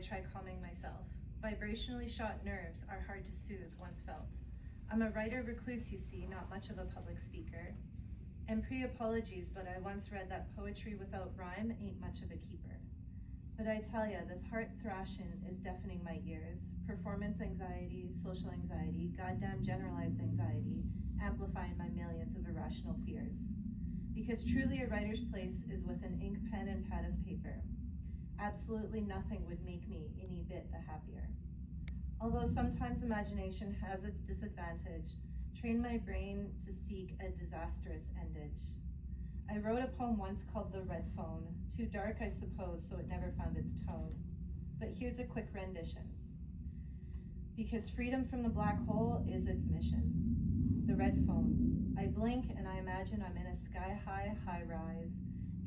try calming myself. Vibrationally shot nerves are hard to soothe once felt. I'm a writer recluse, you see, not much of a public speaker. And pre-apologies, but I once read that poetry without rhyme ain't much of a keeper. But I tell ya, this heart thrashing is deafening my ears. Performance anxiety, social anxiety, goddamn generalized anxiety, amplifying my millions of irrational fears. Because truly a writer's place is with an ink pen and pad of paper. Absolutely nothing would make me any bit the happier. Although sometimes imagination has its disadvantage, train my brain to seek a disastrous endage. I wrote a poem once called The Red Phone, too dark I suppose, so it never found its tone. But here's a quick rendition. Because freedom from the black hole is its mission. The red phone. I blink and I imagine I'm in a sky-high high-rise.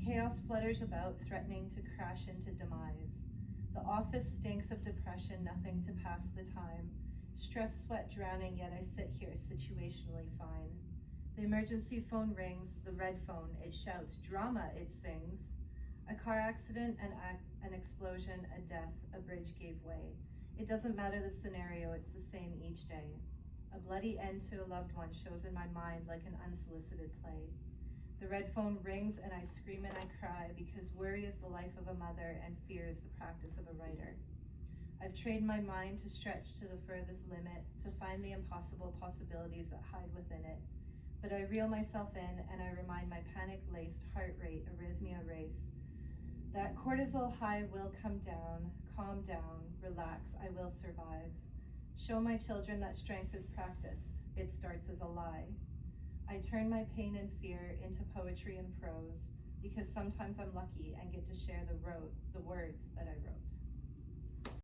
Chaos flutters about, threatening to crash into demise. The office stinks of depression, nothing to pass the time. Stress, sweat drowning, yet I sit here situationally fine. The emergency phone rings, the red phone, it shouts, drama it sings. A car accident, an explosion, a death, a bridge gave way. It doesn't matter the scenario, it's the same each day. A bloody end to a loved one shows in my mind like an unsolicited play. The red phone rings and I scream and I cry because worry is the life of a mother and fear is the practice of a writer. I've trained my mind to stretch to the furthest limit, to find the impossible possibilities that hide within it. But I reel myself in and I remind my panic-laced heart rate arrhythmia race that cortisol high will come down, calm down, relax, I will survive. Show my children that strength is practiced, it starts as a lie. I turn my pain and fear into poetry and prose because sometimes I'm lucky and get to share the words that I wrote.